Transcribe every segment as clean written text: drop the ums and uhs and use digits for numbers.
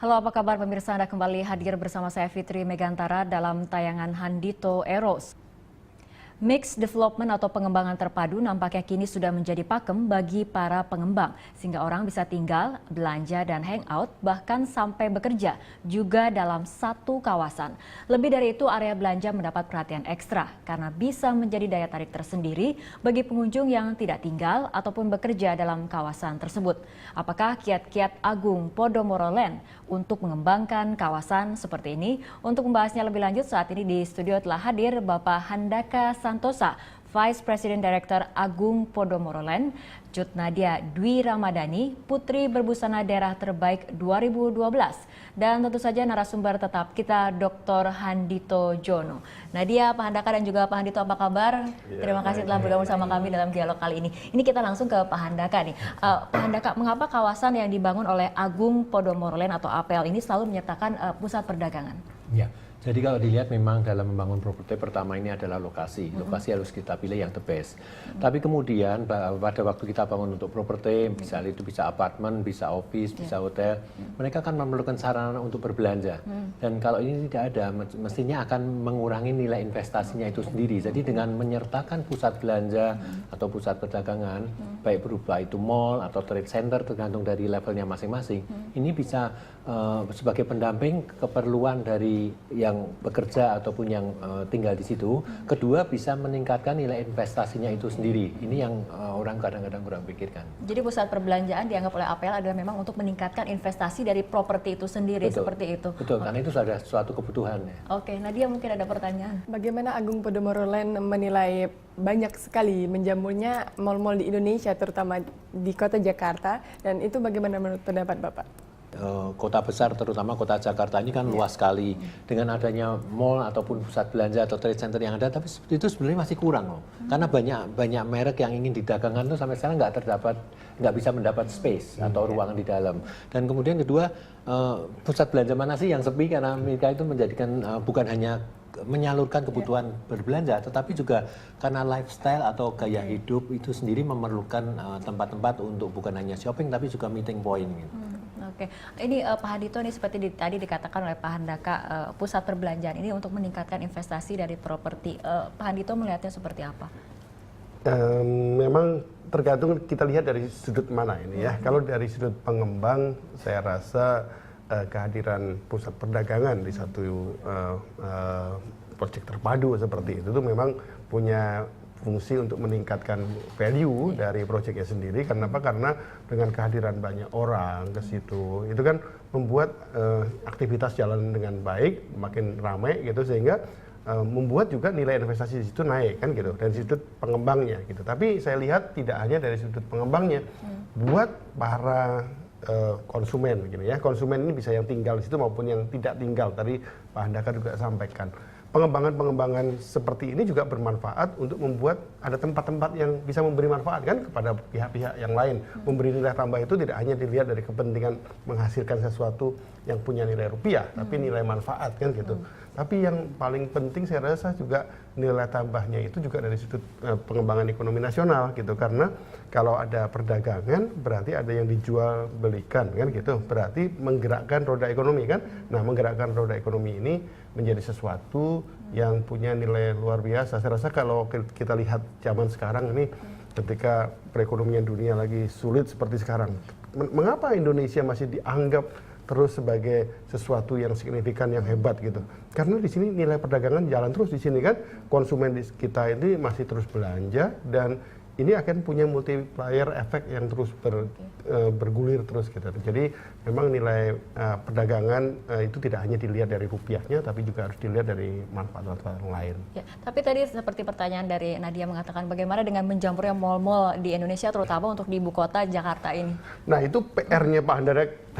Halo, apa kabar pemirsa? Anda kembali hadir bersama saya Fitri Megantara dalam tayangan Handito Eros. Mixed development atau pengembangan terpadu nampaknya kini sudah menjadi pakem bagi para pengembang, sehingga orang bisa tinggal, belanja, dan hangout, bahkan sampai bekerja juga dalam satu kawasan. Lebih dari itu, area belanja mendapat perhatian ekstra karena bisa menjadi daya tarik tersendiri bagi pengunjung yang tidak tinggal ataupun bekerja dalam kawasan tersebut. Apakah kiat-kiat Agung Podomoro Land untuk mengembangkan kawasan seperti ini? Untuk membahasnya lebih lanjut, saat ini di studio telah hadir Bapak Handaka Santosa, Vice President Director Agung Podomoro Land, Cut Nadia Dwi Ramadhani, Putri Berbusana Daerah Terbaik 2012. Dan tentu saja narasumber tetap kita Dr. Handito Jono. Nadia, Pak Handaka dan juga Pak Handito, apa kabar? Terima kasih telah bergabung sama kami dalam dialog kali ini. Ini kita langsung ke Pak Handaka nih. Pak Handaka, mengapa kawasan yang dibangun oleh Agung Podomoro Land atau APL ini selalu menyertakan pusat perdagangan? Ya. Jadi kalau dilihat memang dalam membangun properti pertama ini adalah lokasi. Lokasi harus kita pilih yang the best. Tapi kemudian pada waktu kita bangun untuk properti, misalnya itu bisa apartemen, bisa office, bisa hotel, mereka kan memerlukan sarana untuk berbelanja. Dan kalau ini tidak ada, mestinya akan mengurangi nilai investasinya itu sendiri. Jadi dengan menyertakan pusat belanja atau pusat perdagangan, baik berupa itu mall atau trade center tergantung dari levelnya masing-masing, ini bisa sebagai pendamping keperluan dari yang bekerja ataupun yang tinggal di situ. Kedua, bisa meningkatkan nilai investasinya itu sendiri. Ini yang orang kadang-kadang kurang pikirkan. Jadi pusat perbelanjaan dianggap oleh APL adalah memang untuk meningkatkan investasi dari properti itu sendiri. Betul, seperti itu. Betul, karena itu sudah suatu kebutuhan. Ya. Oke, Nadia mungkin ada pertanyaan. Bagaimana Agung Podomoro Land menilai banyak sekali menjamurnya mal-mal di Indonesia, terutama di kota Jakarta, dan itu bagaimana menurut pendapat Bapak? Kota besar terutama kota Jakarta ini kan luas sekali, dengan adanya mall ataupun pusat belanja atau trade center yang ada, tapi itu sebenarnya masih kurang loh, karena banyak merek yang ingin didagangkan tuh sampai sekarang nggak bisa mendapat space atau ruangan di dalam. Dan kemudian kedua, pusat belanja mana sih yang sepi, karena mereka itu menjadikan bukan hanya menyalurkan kebutuhan berbelanja, tetapi juga karena lifestyle atau gaya hidup itu sendiri memerlukan tempat-tempat untuk bukan hanya shopping tapi juga meeting point gitu. Oke, ini Pak Handito nih seperti tadi dikatakan oleh Pak Handaka, pusat perbelanjaan ini untuk meningkatkan investasi dari properti. Pak Handito melihatnya seperti apa? Memang tergantung kita lihat dari sudut mana ini ya. Kalau dari sudut pengembang, saya rasa kehadiran pusat perdagangan di satu proyek terpadu seperti itu memang punya fungsi untuk meningkatkan value dari proyeknya sendiri. Kenapa? Karena dengan kehadiran banyak orang ke situ, itu kan membuat aktivitas jalan dengan baik, makin ramai gitu, sehingga membuat juga nilai investasi di situ naik kan gitu, dari sudut pengembangnya gitu. Tapi saya lihat tidak hanya dari sudut pengembangnya, buat para konsumen gitu ya. Konsumen ini bisa yang tinggal di situ maupun yang tidak tinggal. Tadi Pak Handaka juga sampaikan. Pengembangan-pengembangan seperti ini juga bermanfaat untuk membuat ada tempat-tempat yang bisa memberi manfaat kan kepada pihak-pihak yang lain. Memberi nilai tambah itu tidak hanya dilihat dari kepentingan menghasilkan sesuatu yang punya nilai rupiah, tapi nilai manfaat kan gitu. Tapi yang paling penting saya rasa juga nilai tambahnya itu juga dari sudut pengembangan ekonomi nasional gitu. Karena kalau ada perdagangan berarti ada yang dijual belikan kan gitu. Berarti menggerakkan roda ekonomi kan. Nah, menggerakkan roda ekonomi ini menjadi sesuatu yang punya nilai luar biasa. Saya rasa kalau kita lihat zaman sekarang ini, ketika perekonomian dunia lagi sulit seperti sekarang, mengapa Indonesia masih dianggap terus sebagai sesuatu yang signifikan, yang hebat gitu? Karena di sini nilai perdagangan jalan terus di sini kan, konsumen kita ini masih terus belanja, dan ini akan punya multiplier efek yang terus bergulir terus gitu. Jadi memang nilai perdagangan itu tidak hanya dilihat dari rupiahnya, tapi juga harus dilihat dari manfaat-manfaat lain. Ya, tapi tadi seperti pertanyaan dari Nadia mengatakan, bagaimana dengan menjamurnya mal-mal di Indonesia, terutama untuk di ibu kota Jakarta ini? Nah, itu PR-nya Pak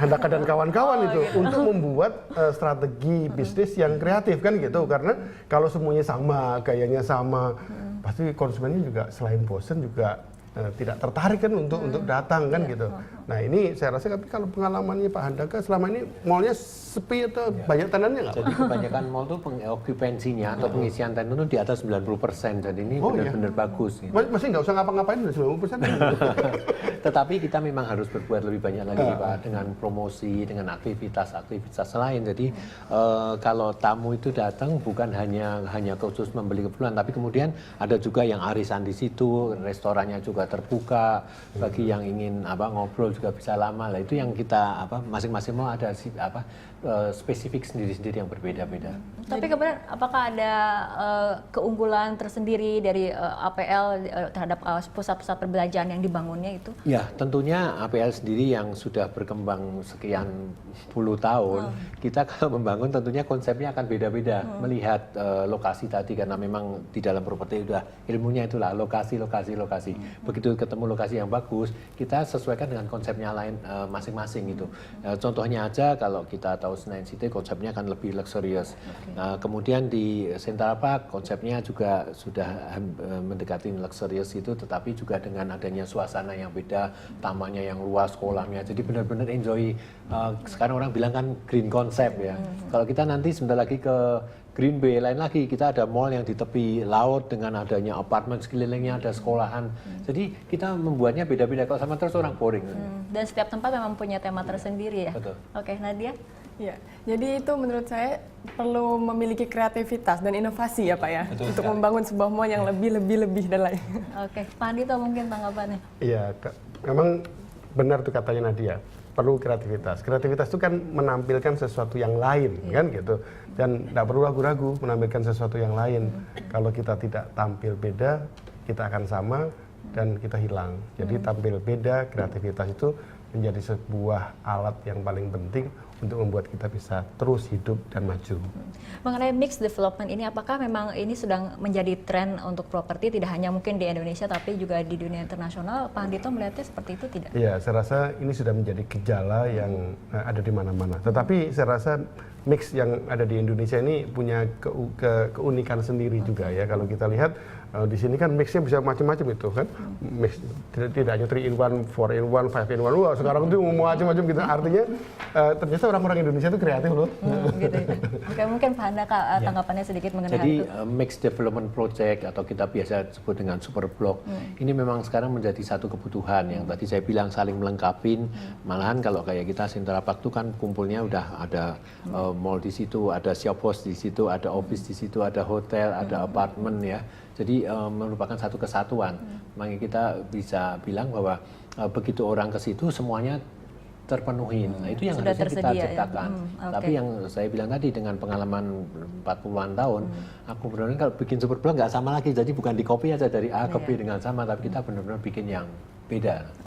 Handaka dan kawan-kawan itu gitu. Untuk membuat strategi bisnis yang kreatif kan gitu. Karena kalau semuanya sama, gayanya sama, pasti konsumennya juga selain bosen juga tidak tertarik kan untuk datang kan gitu. Nah ini saya rasa tapi kalau pengalamannya Pak Handaka selama ini mallnya sepi atau banyak tenannya nggak? Jadi kebanyakan mall tuh okupansinya atau pengisian tenan itu di atas 90%. Jadi ini benar-benar bagus. Gitu. Masih nggak usah ngapa-ngapain udah 90%. Tetapi kita memang harus berbuat lebih banyak lagi Pak, dengan promosi, dengan aktivitas lain. Jadi kalau tamu itu datang bukan hanya khusus membeli keperluan, tapi kemudian ada juga yang arisan di situ, restorannya juga terbuka bagi yang ingin ngobrol juga bisa lama lah. Itu yang kita masing-masing mau ada spesifik sendiri-sendiri yang berbeda-beda. Tapi kemudian apakah ada keunggulan tersendiri dari APL terhadap pusat-pusat perbelanjaan yang dibangunnya itu? Ya, tentunya APL sendiri yang sudah berkembang sekian puluh tahun, kita kalau membangun tentunya konsepnya akan beda-beda. Melihat lokasi tadi, karena memang di dalam properti udah ilmunya itulah lokasi. Begitu ketemu lokasi yang bagus, kita sesuaikan dengan konsepnya lain masing-masing gitu. Contohnya aja kalau kita tahu Senayan City konsepnya akan lebih luxurious. Kemudian di Central Park konsepnya juga sudah mendekati luxurious itu, tetapi juga dengan adanya suasana yang beda, tamannya yang luas, kolamnya. Jadi benar-benar enjoy. Sekarang orang bilang kan green concept ya. Kalau kita nanti sebentar lagi ke Green Bay, lain lagi kita ada mall yang di tepi laut dengan adanya apartemen sekelilingnya, ada sekolahan. Jadi kita membuatnya beda-beda. Kalau sama terus orang boring. Dan setiap tempat memang punya tema tersendiri ya. Betul. Oke, Nadia. Ya, jadi itu menurut saya perlu memiliki kreativitas dan inovasi ya Pak ya, untuk membangun sebuah mall yang lebih dan lain. Oke, Pak Andito mungkin tanggapannya. Iya, memang benar tuh katanya Nadia, perlu kreativitas. Kreativitas itu kan menampilkan sesuatu yang lain kan gitu, dan tidak perlu ragu-ragu menampilkan sesuatu yang lain. Kalau kita tidak tampil beda, kita akan sama dan kita hilang. Jadi tampil beda, kreativitas itu menjadi sebuah alat yang paling penting untuk membuat kita bisa terus hidup dan maju. Mengenai mixed development ini, apakah memang ini sedang menjadi tren untuk properti, tidak hanya mungkin di Indonesia tapi juga di dunia internasional? Pak Andito melihatnya seperti itu tidak? Iya, saya rasa ini sudah menjadi gejala yang ada di mana-mana. Tetapi saya rasa mix yang ada di Indonesia ini punya keunikan sendiri juga ya. Kalau kita lihat di sini kan mixnya bisa macam-macam itu kan, mix tidak hanya 3 in 1, 4 in 1, 5 in 1. Wah, sekarang itu macam-macam gitu. Artinya ternyata orang-orang Indonesia itu kreatif loh. Gitu. Oke, mungkin Pak Handaka tanggapannya sedikit mengenai Jadi hal itu. mixed development project atau kita biasa sebut dengan super block, ini memang sekarang menjadi satu kebutuhan yang tadi saya bilang saling melengkapin. Malahan kalau kayak kita Central Park itu kan kumpulnya udah ada mall di situ, ada shop house di situ, ada office di situ, ada hotel, ada apartemen ya. Jadi merupakan satu kesatuan. Makanya kita bisa bilang bahwa begitu orang ke situ semuanya terpenuhi. Nah, itu yang Sudah harusnya kita tersedia, ciptakan. ya? Tapi yang saya bilang tadi dengan pengalaman 40-an tahun, aku benar-benar kalau bikin super block nggak sama lagi. Jadi bukan di copy aja dari A ke B dengan sama, tapi kita benar-benar bikin yang beda.